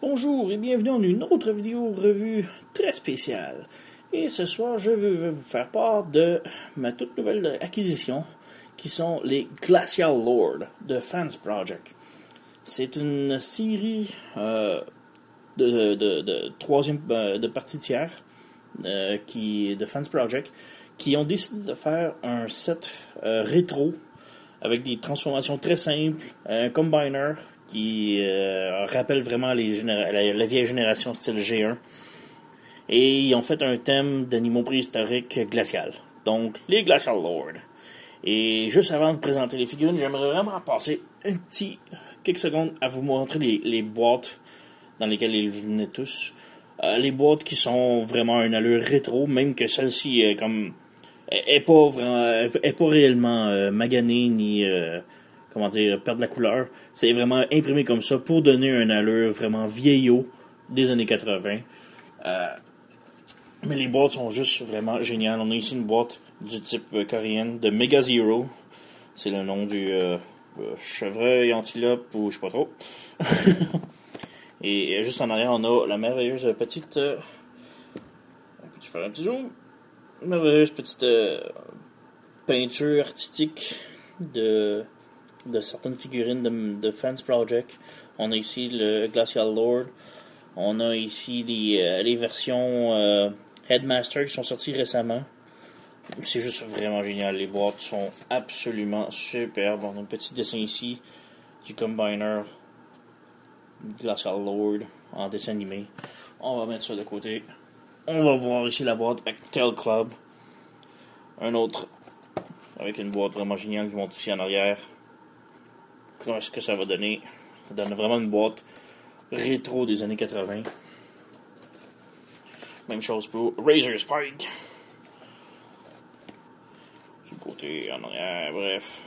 Bonjour et bienvenue en une autre vidéo revue très spéciale. Et ce soir, je vais vous faire part de ma toute nouvelle acquisition, qui sont les Glacial Lord de Fans Project. C'est une série de troisième de partie tiers de Fans Project qui ont décidé de faire un set rétro avec des transformations très simples, un combiner qui rappelle vraiment la vieille génération style G1. Et ils ont fait un thème d'animaux préhistoriques glacial. Donc, les Glacial Lord. Et juste avant de présenter les figurines, j'aimerais vraiment passer quelques secondes à vous montrer les boîtes dans lesquelles ils venaient tous. Les boîtes qui sont vraiment une allure rétro, même que celle-ci est pas réellement maganée ni perdre la couleur. C'est vraiment imprimé comme ça pour donner un allure vraiment vieillot des années 80. Mais les boîtes sont juste vraiment géniales. On a ici une boîte du type coréenne de Mega Zero. C'est le nom du chevreuil, antilope ou je sais pas trop. Et juste en arrière, on a la merveilleuse petite... peux-tu faire un petit zoom? Merveilleuse petite peinture artistique de certaines figurines de Fans Project. On a ici le Glacial Lord. On a ici les versions Headmaster qui sont sorties récemment. C'est juste vraiment génial. Les boîtes sont absolument superbes. On a un petit dessin ici du Combiner Glacial Lord en dessin animé. On va mettre ça de côté. On va voir ici la boîte avec Tail Club. Un autre avec une boîte vraiment géniale qui monte ici en arrière. Qu'est-ce que ça va donner? Ça donne vraiment une boîte rétro des années 80. Même chose pour Razor Spike. Du côté, en arrière, bref.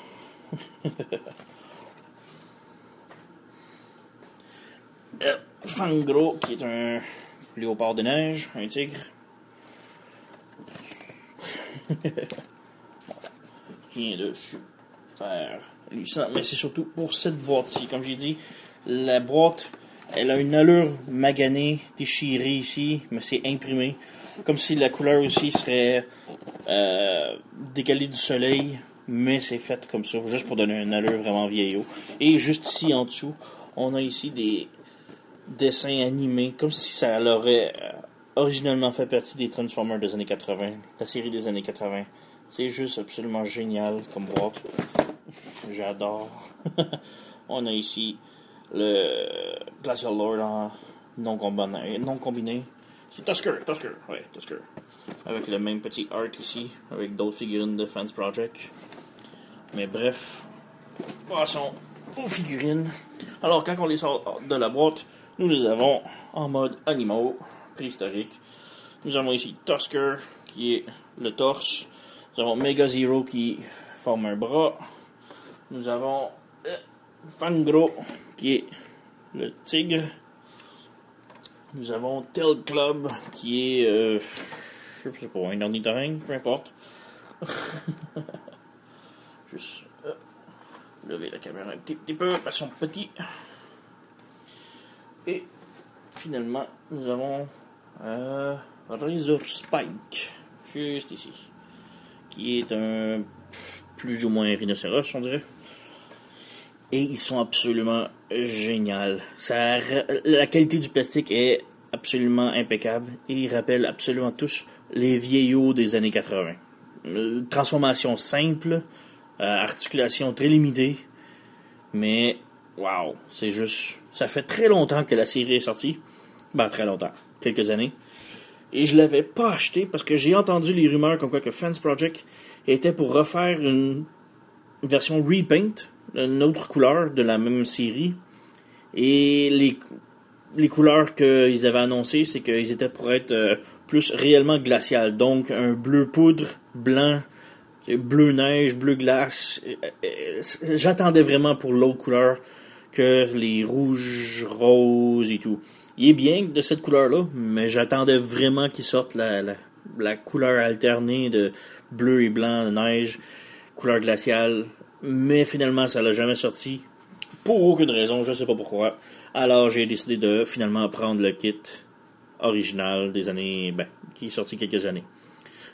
Fangro, qui est un léopard de neige, un tigre. Rien de super luisant, mais c'est surtout pour cette boîte-ci. Comme j'ai dit, la boîte, elle a une allure maganée, déchirée ici, mais c'est imprimé. Comme si la couleur aussi serait décalée du soleil, mais c'est fait comme ça, juste pour donner une allure vraiment vieillot. Et juste ici en dessous, on a ici des dessins animés, comme si ça aurait originalement fait partie des Transformers des années 80, la série des années 80. C'est juste absolument génial comme boîte. J'adore. On a ici le Glacial Lord en non combiné. C'est Tusker. Avec le même petit art ici, avec d'autres figurines de Fans Project. Mais bref, passons aux figurines. Alors, quand on les sort de la boîte, nous les avons en mode animaux préhistoriques. Nous avons ici Tusker, qui est le torse. Nous avons Mega Zero, qui forme un bras. Nous avons Fangro, qui est le tigre. Nous avons Tail Club, qui est, je sais pas, un ornithorynque, peu importe. Juste lever la caméra un petit peu, parce qu'ils sont petits. Et finalement, nous avons Razor Spike, juste ici, qui est un plus ou moins un rhinocéros, on dirait. Et ils sont absolument géniaux. La qualité du plastique est absolument impeccable. Et ils rappellent absolument tous les vieillots des années 80. Transformation simple, articulation très limitée. Mais, wow, c'est juste... Ça fait très longtemps que la série est sortie. Très longtemps. Quelques années. Et je l'avais pas acheté parce que j'ai entendu les rumeurs comme quoi que Fans Project était pour refaire une version repaint, une autre couleur de la même série. Et les couleurs qu'ils avaient annoncées, c'est qu'ils étaient pour être plus réellement glacial. Donc un bleu poudre, blanc, bleu neige, bleu glace. J'attendais vraiment pour l'autre couleur que les rouges, roses et tout. Il est bien de cette couleur-là, mais j'attendais vraiment qu'il sorte la couleur alternée de bleu et blanc, de neige, couleur glaciale. Mais finalement, ça l'a jamais sorti. Pour aucune raison, je sais pas pourquoi. Alors j'ai décidé de finalement prendre le kit original des années, qui est sorti quelques années.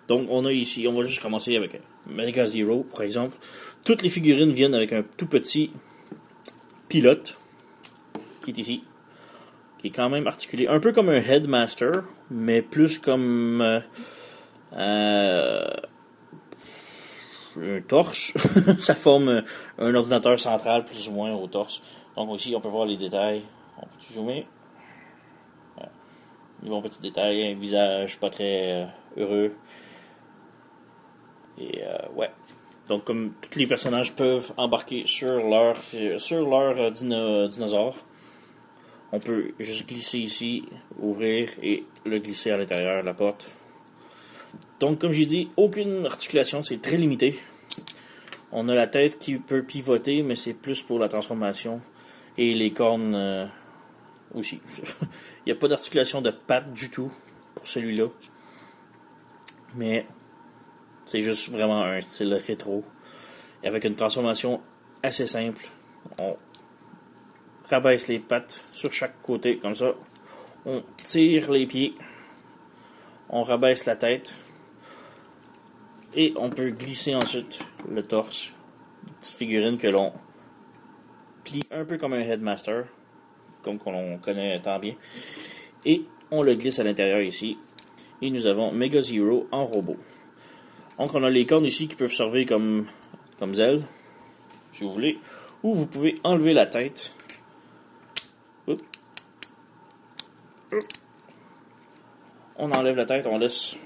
Donc on a ici, on va juste commencer avec Mega Zero par exemple. Toutes les figurines viennent avec un tout petit pilote qui est ici, qui est quand même articulé, un peu comme un Headmaster, mais plus comme un torse. Ça forme un ordinateur central plus ou moins au torse. Donc ici on peut voir les détails. On peut zoomer. Voilà. Les bons petits détails, un visage pas très heureux. Et ouais. Donc comme tous les personnages peuvent embarquer sur leur dinosaure, on peut juste glisser ici, ouvrir et le glisser à l'intérieur de la porte. Donc comme j'ai dit, aucune articulation, c'est très limité. On a la tête qui peut pivoter, mais c'est plus pour la transformation. Et les cornes aussi. Il n'y a pas d'articulation de pattes du tout pour celui-là. Mais c'est juste vraiment un style rétro. Et avec une transformation assez simple. On rabaisse les pattes sur chaque côté, comme ça. On tire les pieds. On rabaisse la tête. Et on peut glisser ensuite le torse. Une petite figurine que l'on plie un peu comme un Headmaster. Comme qu'on connaît tant bien. Et on le glisse à l'intérieur ici. Et nous avons Mega Zero en robot. Donc on a les cornes ici qui peuvent servir comme ailes, si vous voulez. Ou vous pouvez enlever la tête. Oups. On enlève la tête, on laisse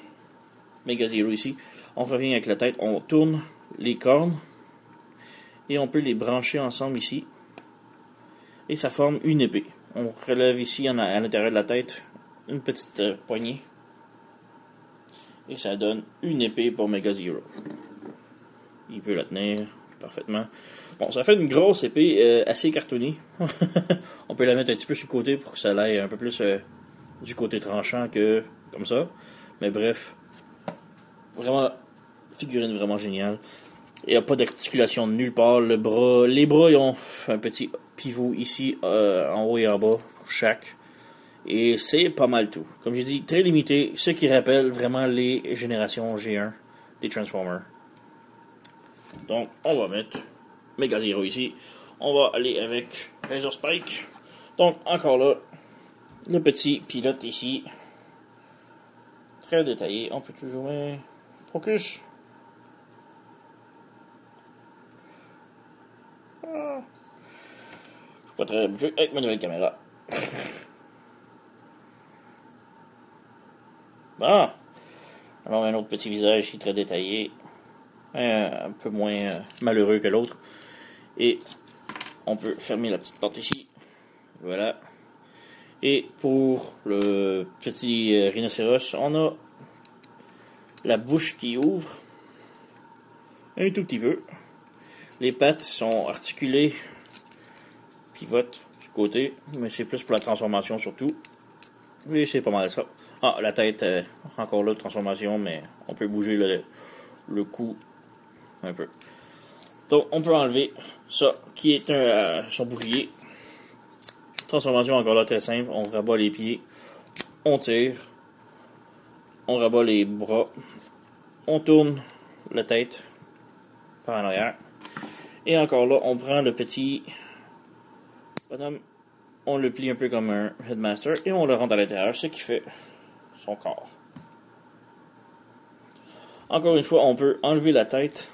Mega Zero ici. On revient avec la tête, on tourne les cornes. Et on peut les brancher ensemble ici. Et ça forme une épée. On relève ici à l'intérieur de la tête une petite poignée. Et ça donne une épée pour Mega Zero. Il peut la tenir parfaitement. Bon, ça fait une grosse épée assez cartonnée. On peut la mettre un petit peu sur le côté pour que ça aille un peu plus du côté tranchant que comme ça. Mais bref, vraiment, figurine vraiment géniale. Il n'y a pas d'articulation de nulle part. Les bras, ils ont un petit pivot ici, en haut et en bas, pour chaque. Et c'est pas mal tout. Comme j'ai dit, très limité, ce qui rappelle vraiment les générations G1 des Transformers. Donc, on va mettre Mega Zero ici. On va aller avec Razor Spike. Donc, encore là, le petit pilote ici. Très détaillé. On peut toujours mettre focus. Je suis pas très habitué avec ma nouvelle caméra. Bon. Alors, un autre petit visage ici très détaillé. Un peu moins malheureux que l'autre. Et on peut fermer la petite porte ici. Voilà. Et pour le petit rhinocéros, on a la bouche qui ouvre un tout petit peu. Les pattes sont articulées, pivotent du côté, mais c'est plus pour la transformation surtout. Et c'est pas mal ça. Ah, la tête, encore là, de transformation, mais on peut bouger le cou un peu. Donc, on peut enlever ça, qui est son bouclier. Transformation encore là, très simple. On rabat les pieds, on tire, on rabat les bras, on tourne la tête par en arrière. Et encore là, on prend le petit bonhomme, on le plie un peu comme un Headmaster et on le rentre à l'intérieur, ce qui fait son corps. Encore une fois, on peut enlever la tête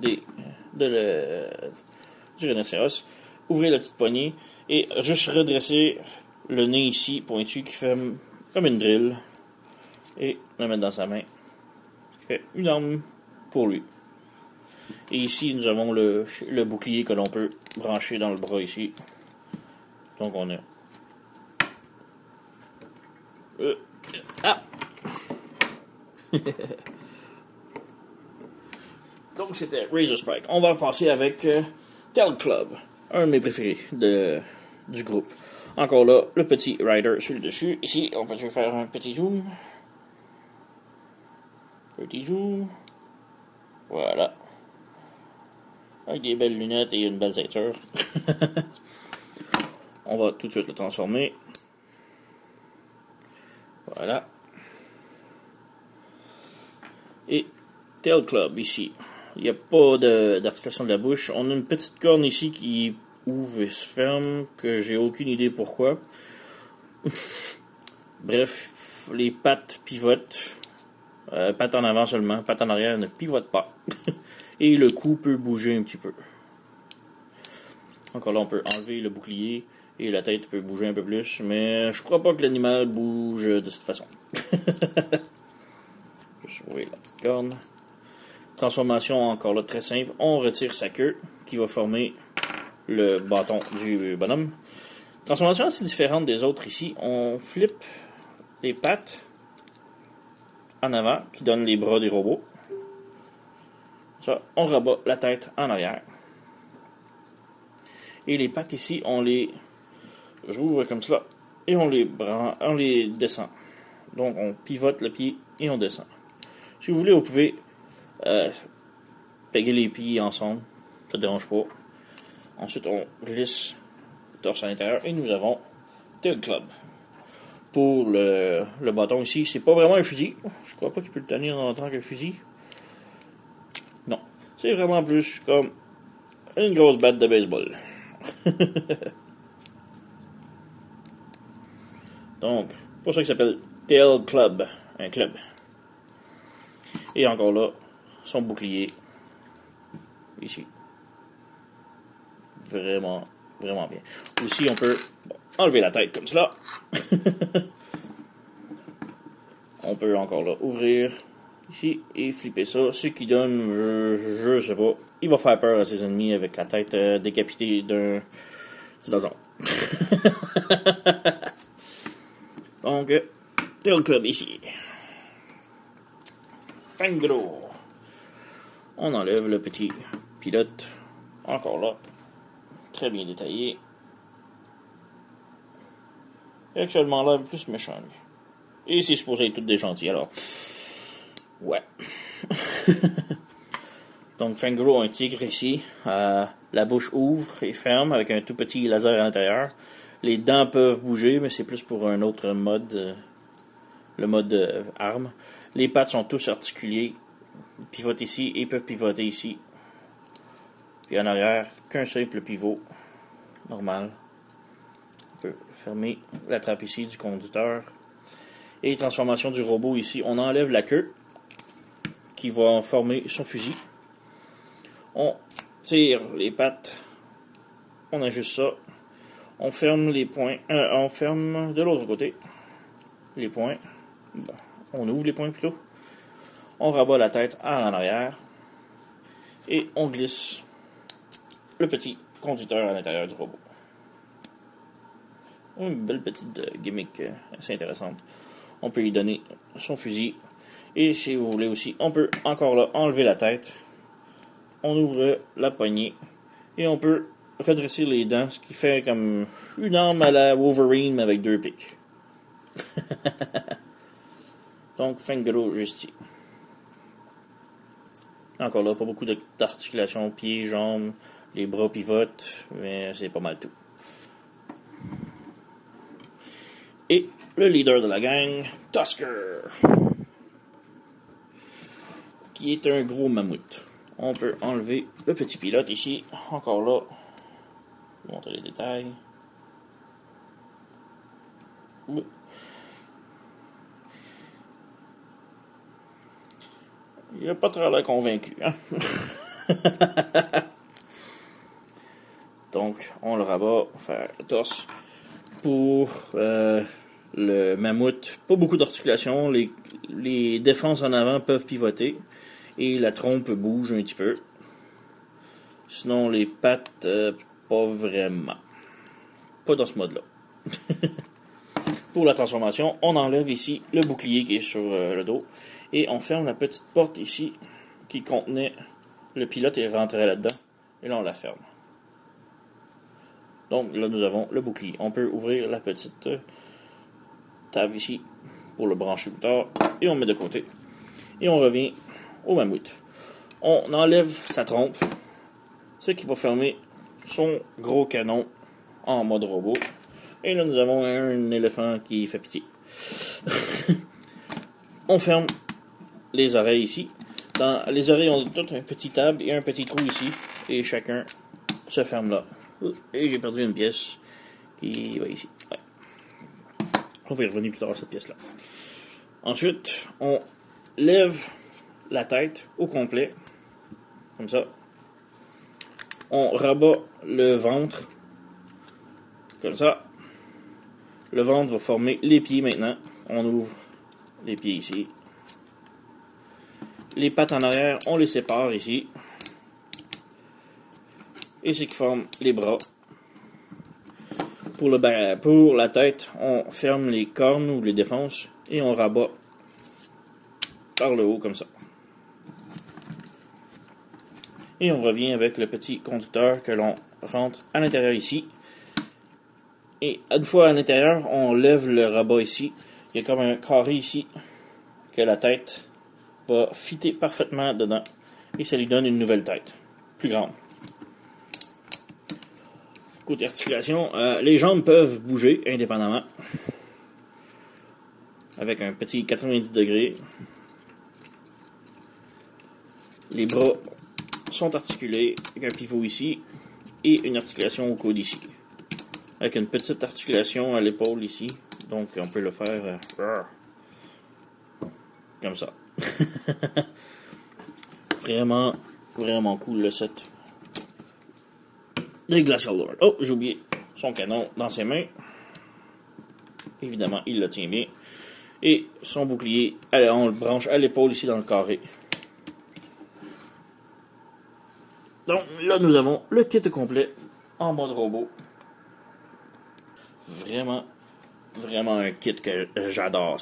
du rhinocéros, ouvrir la petite poignée et juste redresser le nez ici, pointu, qui fait comme une drill, et le mettre dans sa main, qui fait une arme pour lui. Et ici, nous avons le bouclier que l'on peut brancher dans le bras ici. Donc on a... Donc c'était Razor Spike. On va passer avec Tel Club, un de mes préférés du groupe. Encore là, le petit rider sur le dessus. Ici, on peut faire un petit zoom. Petit zoom. Voilà. Avec des belles lunettes et une belle ceinture. On va tout de suite le transformer. Voilà. Et Tail Club ici. Il n'y a pas d'articulation de la bouche. On a une petite corne ici qui ouvre et se ferme, que j'ai aucune idée pourquoi. Bref, les pattes pivotent. Pattes en avant seulement, pattes en arrière ne pivotent pas. Et le cou peut bouger un petit peu. Encore là, on peut enlever le bouclier et la tête peut bouger un peu plus, mais je crois pas que l'animal bouge de cette façon. Je vais sauver la petite corne. Transformation encore là très simple. On retire sa queue qui va former le bâton du bonhomme. Transformation assez différente des autres ici. On flippe les pattes en avant qui donnent les bras des robots. Ça, on rabat la tête en arrière. Et les pattes ici, on les ouvre comme cela et on les descend. Donc on pivote le pied et on descend. Si vous voulez, vous pouvez peguer les pieds ensemble, ça ne dérange pas. Ensuite, on glisse le torse à l'intérieur et nous avons Tail Club. Pour le bâton ici, c'est pas vraiment un fusil. Je crois pas qu'il peut le tenir en tant que fusil. Non, c'est vraiment plus comme une grosse batte de baseball. Donc, c'est pour ça qu'il s'appelle Tail Club, un club. Et encore là, son bouclier, ici. Vraiment, vraiment bien. Aussi, on peut enlever la tête comme cela. On peut encore là ouvrir ici et flipper ça. Ce qui donne, je sais pas, il va faire peur à ses ennemis avec la tête décapitée d'un dinosaure. Donc, Tail Club ici. Fangro. On enlève le petit pilote. Encore là. Très bien détaillé. Et actuellement là, plus méchant lui. Et c'est supposé être tout des gentils, alors. Ouais. Donc Fangro a un tigre ici. La bouche ouvre et ferme avec un tout petit laser à l'intérieur. Les dents peuvent bouger, mais c'est plus pour un autre mode. Le mode arme. Les pattes sont tous articulées. Ils pivotent ici et peuvent pivoter ici. Puis en arrière, qu'un simple pivot. Normal. On peut fermer la trappe ici du conducteur. Et transformation du robot ici. On enlève la queue qui va former son fusil. On tire les pattes. On ajuste ça. On ferme les poings. On ferme de l'autre côté les poings. Bon, on ouvre les poings plutôt. On rabat la tête en arrière. Et on glisse le petit conducteur à l'intérieur du robot. Une belle petite gimmick assez intéressante. On peut y donner son fusil. Et si vous voulez aussi, on peut encore là enlever la tête. On ouvre la poignée. Et on peut redresser les dents, ce qui fait comme une arme à la Wolverine, mais avec deux pics. Donc, Fangro juste ici. Encore là, pas beaucoup d'articulation, pieds, jambes, les bras pivotent, mais c'est pas mal tout. Et le leader de la gang, Tusker, qui est un gros mammouth. On peut enlever le petit pilote ici. Encore là, je vais montrer les détails. Il n'a pas très l'air convaincu. Hein? Donc, on le rabat, faire le torse. Pour le mammouth, pas beaucoup d'articulation. Les défenses en avant peuvent pivoter. Et la trompe bouge un petit peu. Sinon, les pattes, pas vraiment. Pas dans ce mode-là. Pour la transformation, on enlève ici le bouclier qui est sur le dos. Et on ferme la petite porte ici qui contenait le pilote et rentrait là-dedans. Et là, on la ferme. Donc là, nous avons le bouclier. On peut ouvrir la petite table ici pour le brancher plus tard. Et on met de côté. Et on revient au mammouth. On enlève sa trompe. Ce qui va fermer son gros canon en mode robot. Et là, nous avons un éléphant qui fait pitié. On ferme les oreilles ici. Dans les oreilles, on a tout un petit table et un petit trou ici. Et chacun se ferme là. Et j'ai perdu une pièce qui va ici. Ouais. On va y revenir plus tard à cette pièce-là. Ensuite, on lève la tête au complet. Comme ça. On rabat le ventre. Comme ça. Le ventre va former les pieds maintenant. On ouvre les pieds ici. Les pattes en arrière, on les sépare ici. Et c'est qui forme les bras. Pour la tête, on ferme les cornes ou les défenses et on rabat par le haut comme ça. Et on revient avec le petit conducteur que l'on rentre à l'intérieur ici. Et une fois à l'intérieur, on lève le rabat ici. Il y a comme un carré ici que la tête va fitter parfaitement dedans. Et ça lui donne une nouvelle tête, plus grande. Côté articulation, les jambes peuvent bouger indépendamment. Avec un petit 90 degrés. Les bras sont articulés avec un pivot ici. Et une articulation au coude ici. Avec une petite articulation à l'épaule ici. Donc on peut le faire comme ça. Vraiment, vraiment cool le set de Glacial Lord. Oh, j'ai oublié son canon dans ses mains. Évidemment, il le tient bien. Et son bouclier, on le branche à l'épaule ici dans le carré. Donc là, nous avons le kit complet en mode robot. Vraiment, vraiment un kit que j'adore.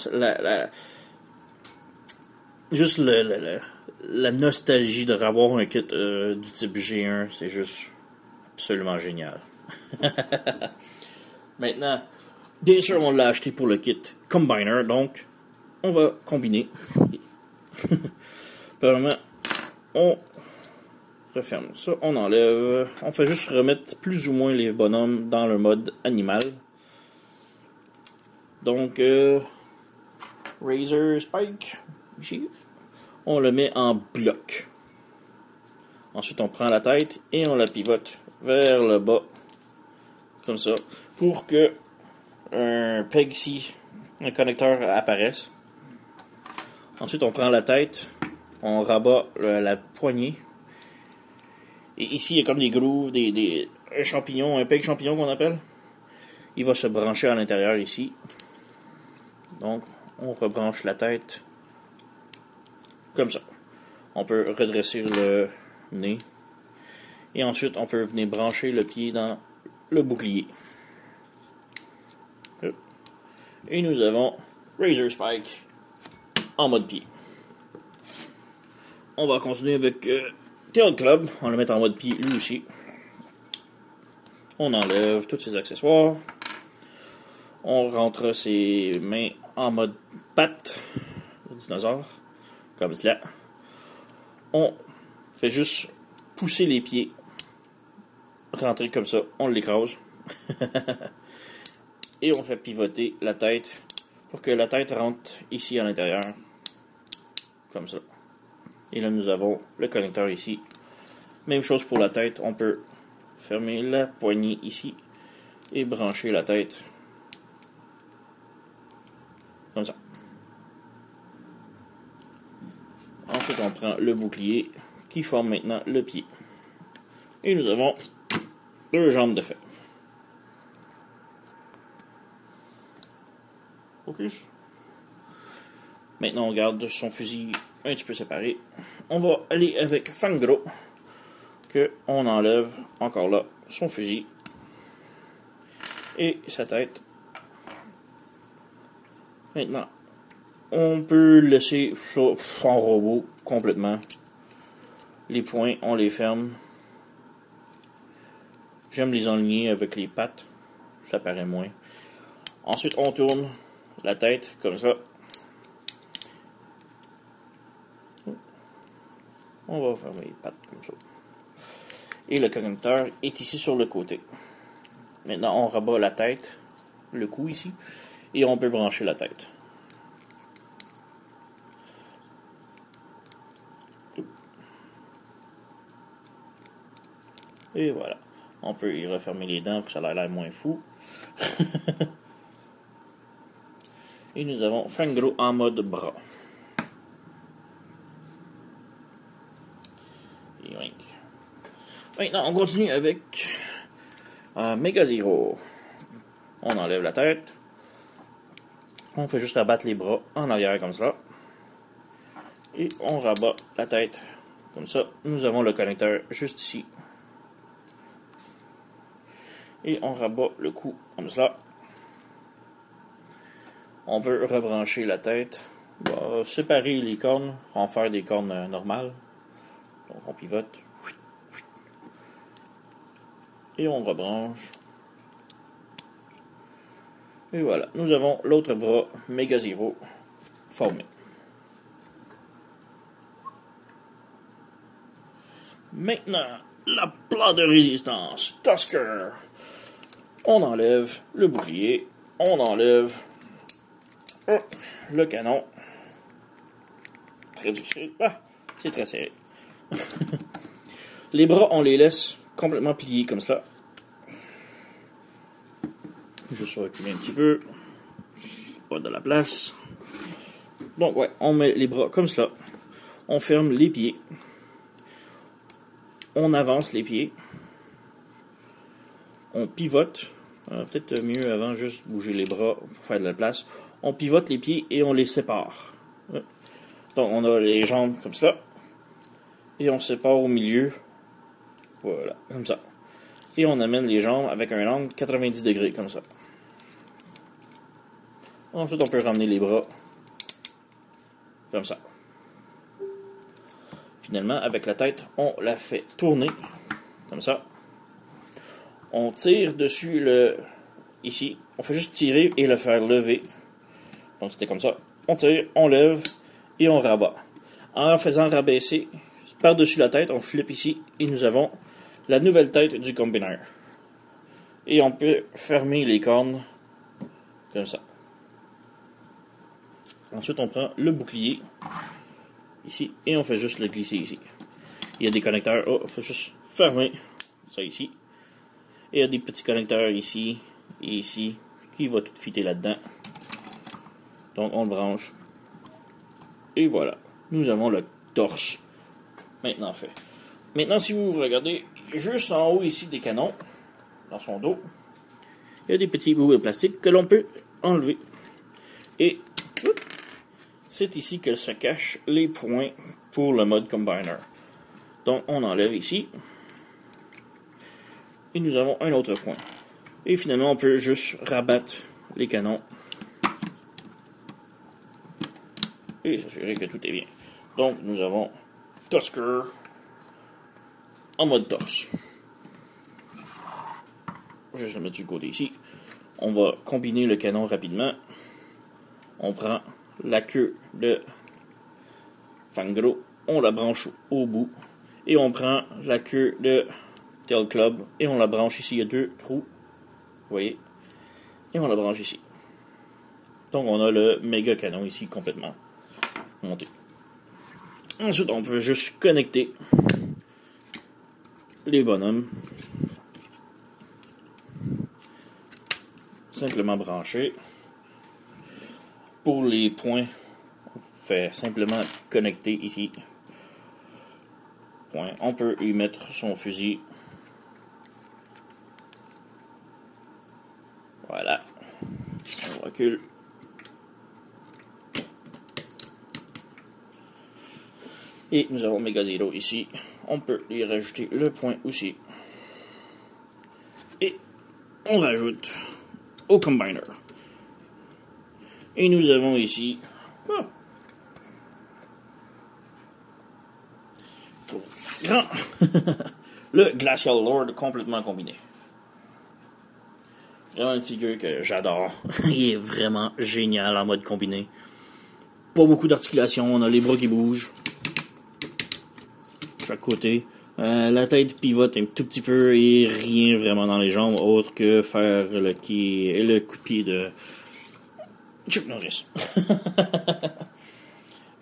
Juste la nostalgie de revoir un kit du type G1, c'est juste absolument génial. Maintenant, bien sûr, on l'a acheté pour le kit Combiner, donc on va combiner. Premièrement, on referme ça, on enlève. On fait juste remettre plus ou moins les bonhommes dans le mode animal. Donc, Razor Spike, ici, on le met en bloc. Ensuite, on prend la tête et on la pivote vers le bas, comme ça, pour que un peg ici, un connecteur apparaisse. Ensuite, on prend la tête, on rabat la poignée. Et ici, il y a comme des grooves, un champignon, un peg champignon qu'on appelle. Il va se brancher à l'intérieur ici. Donc, on rebranche la tête comme ça. On peut redresser le nez. Et ensuite, on peut venir brancher le pied dans le bouclier. Et nous avons Razor Spike en mode pied. On va continuer avec Tail Club. On va le mettre en mode pied lui aussi. On enlève tous ses accessoires. On rentre ses mains en mode patte de dinosaure. Comme cela. On fait juste pousser les pieds. Rentrer comme ça. On l'écrase. Et on fait pivoter la tête pour que la tête rentre ici à l'intérieur. Comme ça. Et là, nous avons le connecteur ici. Même chose pour la tête. On peut fermer la poignée ici et brancher la tête comme ça. Ensuite, on prend le bouclier qui forme maintenant le pied. Et nous avons deux jambes de fait. Focus. Maintenant, on garde son fusil un petit peu séparé. On va aller avec Fangro, que on enlève encore là son fusil et sa tête. Maintenant, on peut laisser ça en robot complètement. Les poings, on les ferme. J'aime les enligner avec les pattes, ça paraît moins. Ensuite, on tourne la tête comme ça. On va fermer les pattes comme ça. Et le connecteur est ici sur le côté. Maintenant, on rabat la tête le cou ici. Et on peut brancher la tête. Et voilà. On peut y refermer les dents pour que ça ait l'air moins fou. Et nous avons Fangro en mode bras. Et oui. Maintenant, on continue avec Mega Zero. On enlève la tête. On fait juste rabattre les bras en arrière comme ça. Et on rabat la tête comme ça. Nous avons le connecteur juste ici. Et on rabat le cou comme cela. On peut rebrancher la tête. On va séparer les cornes. En faire des cornes normales. Donc on pivote. Et on rebranche. Et voilà. Nous avons l'autre bras Mega Zero formé. Maintenant, la plaque de résistance. Tusker. On enlève le bouclier. On enlève le canon. Très difficile. Ah, c'est très serré. Les bras, on les laisse complètement pliés comme cela. Juste reculer un petit peu. Pas de la place. Donc, ouais, on met les bras comme cela. On ferme les pieds. On avance les pieds. On pivote. Peut-être mieux avant, juste bouger les bras pour faire de la place. On pivote les pieds et on les sépare. Donc, on a les jambes comme ça. Et on sépare au milieu. Voilà, comme ça. Et on amène les jambes avec un angle 90 degrés, comme ça. Ensuite, on peut ramener les bras. Comme ça. Finalement, avec la tête, on la fait tourner. Comme ça. On tire dessus le... Ici. On fait juste tirer et le faire lever. Donc, c'était comme ça. On tire, on lève et on rabat. En faisant rabaisser par-dessus la tête, on flippe ici et nous avons la nouvelle tête du combiner. Et on peut fermer les cornes comme ça. Ensuite, on prend le bouclier ici et on fait juste le glisser ici. Il y a des connecteurs. Oh, il faut juste fermer ça ici. Et il y a des petits connecteurs ici et ici qui vont tout fitter là-dedans. Donc, on le branche. Et voilà. Nous avons le torse maintenant fait. Maintenant, si vous regardez juste en haut ici des canons, dans son dos, il y a des petits bouts de plastique que l'on peut enlever. Et c'est ici que se cachent les points pour le mode combiner. Donc, on enlève ici. Et nous avons un autre point. Et finalement, on peut juste rabattre les canons. Et s'assurer que tout est bien. Donc, nous avons Tusker en mode torse. Juste le mettre du côté ici. On va combiner le canon rapidement. On prend la queue de Fangro, on la branche au bout. Et on prend la queue de Tail Club et on la branche ici. Il y a deux trous. Vous voyez? Et on la branche ici. Donc on a le méga canon ici complètement monté. Ensuite, on peut juste connecter les bonhommes. Simplement brancher. Pour les points, on fait simplement connecter ici. Point. On peut y mettre son fusil. Voilà. On recule. Et nous avons Mega Zero ici. On peut y rajouter le point aussi. Et on rajoute au combiner. Et nous avons ici grand le Glacial Lord complètement combiné. Vraiment une figure que j'adore. Il est vraiment génial en mode combiné. Pas beaucoup d'articulation, on a les bras qui bougent. Chaque côté. La tête pivote un tout petit peu et rien vraiment dans les jambes autre que faire le coup de pied de Chuck Norris.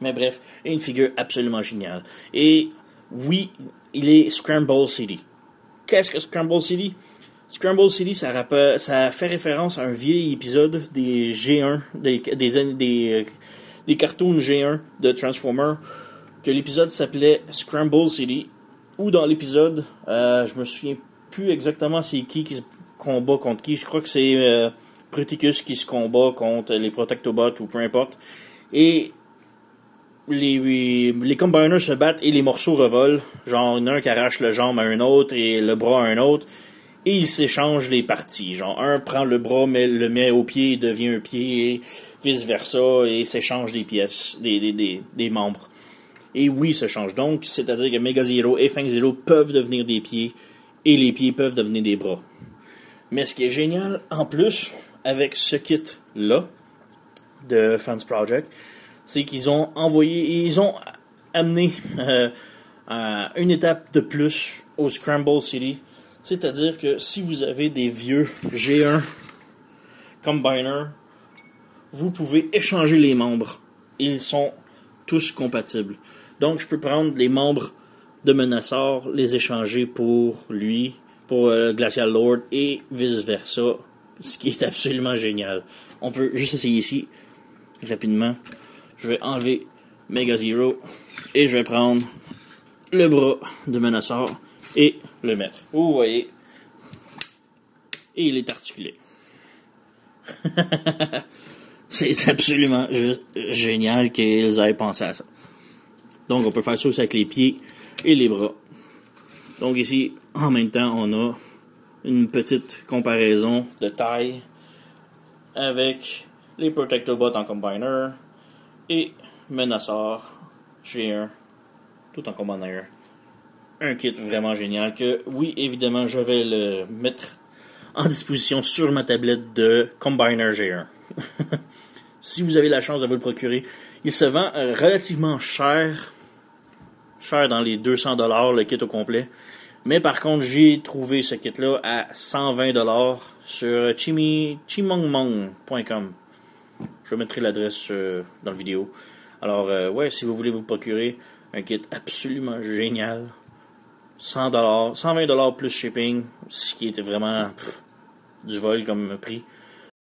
Mais bref, une figure absolument géniale. Et oui, il est Scramble City. Qu'est-ce que Scramble City? Scramble City, ça fait référence à un vieil épisode des G1, des cartoons G1 de Transformers, que l'épisode s'appelait Scramble City, ou dans l'épisode, je me souviens plus exactement c'est qui se combat contre qui, je crois que c'est Bruticus qui se combat contre les Protectobots ou peu importe, et les Combiners se battent et les morceaux revolent, genre un qui arrache le jambe à un autre et le bras à un autre, et ils s'échangent les parties. Genre, un prend le bras, le met au pied, et devient un pied, et vice-versa, et s'échangent des pièces, des membres. Et oui, ils se changent donc, c'est-à-dire que Mega Zero et Fang Zero peuvent devenir des pieds, et les pieds peuvent devenir des bras. Mais ce qui est génial, en plus, avec ce kit-là, de Fans Project, c'est qu'ils ont amené une étape de plus au Scramble City. C'est-à-dire que si vous avez des vieux G1 Combiner, vous pouvez échanger les membres. Ils sont tous compatibles. Donc, je peux prendre les membres de Menasor, les échanger pour lui, pour Glacial Lord, et vice-versa, ce qui est absolument génial. On peut juste essayer ici, rapidement. Je vais enlever Mega Zero, et je vais prendre le bras de Menasor, et le mettre. Vous voyez. Et il est articulé. C'est absolument génial qu'ils aient pensé à ça. Donc on peut faire ça aussi avec les pieds et les bras. Donc ici, en même temps, on a une petite comparaison de taille avec les Protectobots en Combiner et Menasor G1 tout en Combiner. Un kit vraiment génial que, oui, évidemment, je vais le mettre en disposition sur ma tablette de Combiner G1. Si vous avez la chance de vous le procurer, il se vend relativement cher dans les 200$ le kit au complet. Mais par contre, j'ai trouvé ce kit-là à 120$ sur chimongmong.com. Je mettrai l'adresse dans la vidéo. Alors, ouais, si vous voulez vous procurer un kit absolument génial, 100$, 120$ plus shipping, ce qui était vraiment du vol comme prix.